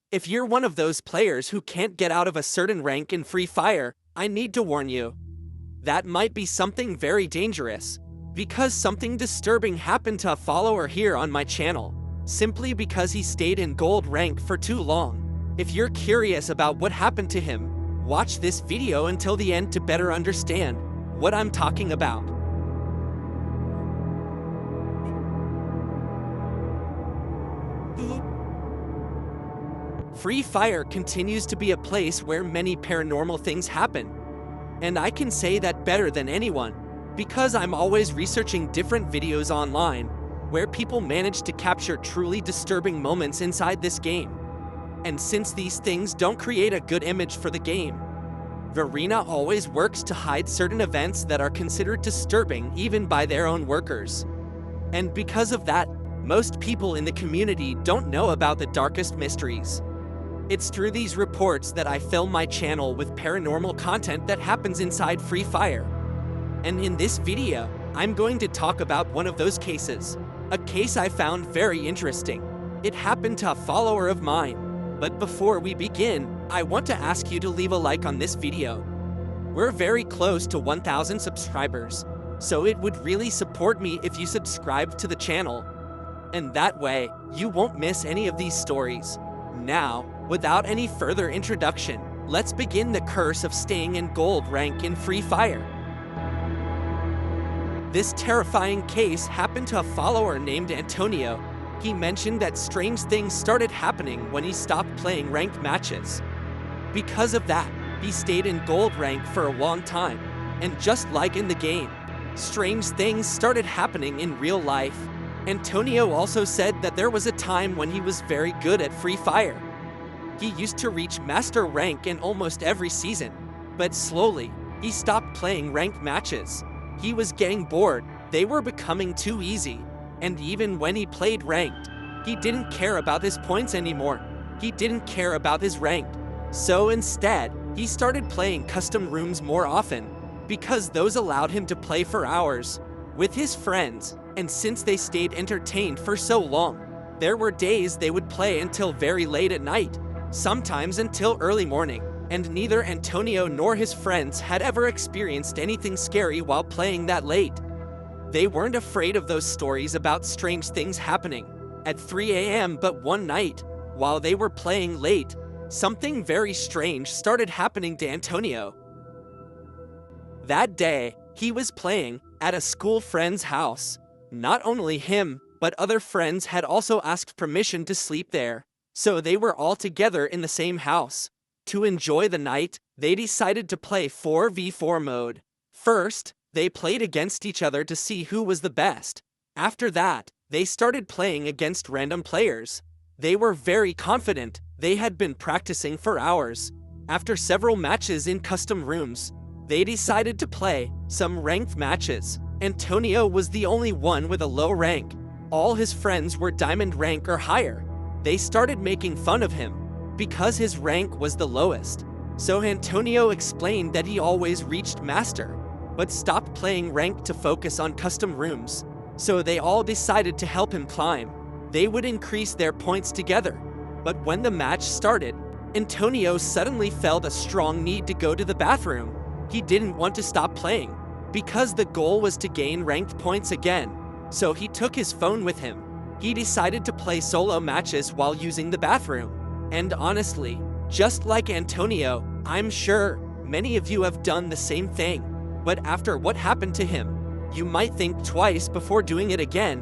If you're one of those players who can't get out of a certain rank in Free Fire, I need to warn you. That might be something very dangerous, because something disturbing happened to a follower here on my channel, simply because he stayed in gold rank for too long. If you're curious about what happened to him, watch this video until the end to better understand what I'm talking about. Free Fire continues to be a place where many paranormal things happen. And I can say that better than anyone, because I'm always researching different videos online where people manage to capture truly disturbing moments inside this game. And since these things don't create a good image for the game, Varina always works to hide certain events that are considered disturbing even by their own workers. And because of that, most people in the community don't know about the darkest mysteries. It's through these reports that I film my channel with paranormal content that happens inside Free Fire. And in this video, I'm going to talk about one of those cases. A case I found very interesting. It happened to a follower of mine. But before we begin, I want to ask you to leave a like on this video. We're very close to 1,000 subscribers, so it would really support me if you subscribe to the channel. And that way, you won't miss any of these stories. Now, without any further introduction, let's begin the curse of staying in gold rank in Free Fire. This terrifying case happened to a follower named Antonio. He mentioned that strange things started happening when he stopped playing ranked matches. Because of that, he stayed in gold rank for a long time. And just like in the game, strange things started happening in real life. Antonio also said that there was a time when he was very good at Free Fire. He used to reach master rank in almost every season, but slowly, he stopped playing ranked matches. He was getting bored, they were becoming too easy, and even when he played ranked, he didn't care about his points anymore. He didn't care about his rank. So instead, he started playing custom rooms more often, because those allowed him to play for hours with his friends, and since they stayed entertained for so long, there were days they would play until very late at night, sometimes until early morning, and neither Antonio nor his friends had ever experienced anything scary while playing that late. They weren't afraid of those stories about strange things happening at 3 a.m. but one night, while they were playing late, something very strange started happening to Antonio. That day, he was playing at a school friend's house. Not only him, but other friends had also asked permission to sleep there, so they were all together in the same house. To enjoy the night, they decided to play 4v4 mode. First, they played against each other to see who was the best. After that, they started playing against random players. They were very confident. They had been practicing for hours. After several matches in custom rooms, they decided to play some ranked matches. Antonio was the only one with a low rank. All his friends were diamond rank or higher. They started making fun of him because his rank was the lowest. So Antonio explained that he always reached master, but stopped playing ranked to focus on custom rooms. So they all decided to help him climb. They would increase their points together. But when the match started, Antonio suddenly felt a strong need to go to the bathroom. He didn't want to stop playing, because the goal was to gain ranked points again. So he took his phone with him. He decided to play solo matches while using the bathroom. And honestly, just like Antonio, I'm sure many of you have done the same thing. But after what happened to him, you might think twice before doing it again.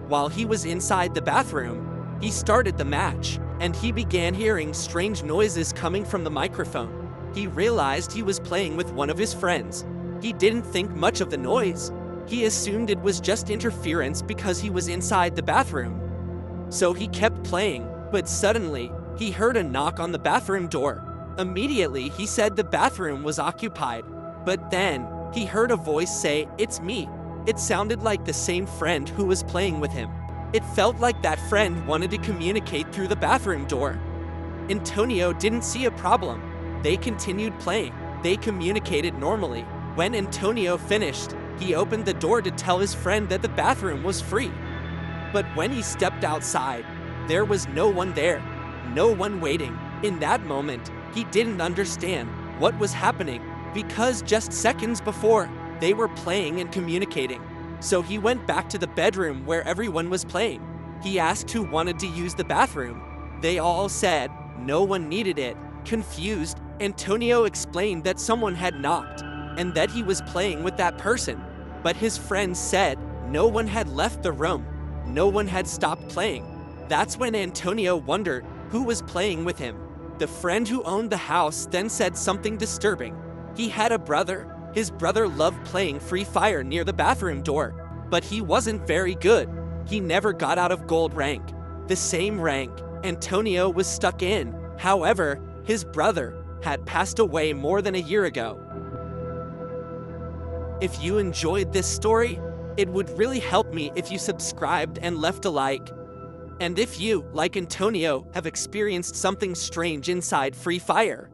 While he was inside the bathroom, he started the match, and he began hearing strange noises coming from the microphone. He realized he was playing with one of his friends. He didn't think much of the noise. He assumed it was just interference because he was inside the bathroom. So he kept playing, but suddenly, he heard a knock on the bathroom door. Immediately, he said the bathroom was occupied. But then, he heard a voice say, "It's me." It sounded like the same friend who was playing with him. It felt like that friend wanted to communicate through the bathroom door. Antonio didn't see a problem. They continued playing. They communicated normally. When Antonio finished, he opened the door to tell his friend that the bathroom was free. But when he stepped outside, There was no one there, no one waiting. In that moment, he didn't understand what was happening because just seconds before, they were playing and communicating. So he went back to the bedroom where everyone was playing. He asked who wanted to use the bathroom. They all said no one needed it. Confused, Antonio explained that someone had knocked and that he was playing with that person. But his friends said no one had left the room. No one had stopped playing. That's when Antonio wondered who was playing with him. The friend who owned the house then said something disturbing. He had a brother. His brother loved playing Free Fire near the bathroom door, but he wasn't very good. He never got out of gold rank, the same rank Antonio was stuck in. However, his brother had passed away more than a year ago. If you enjoyed this story, it would really help me if you subscribed and left a like. And if you, like Antonio, have experienced something strange inside Free Fire,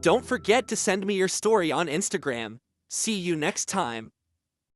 don't forget to send me your story on Instagram. See you next time.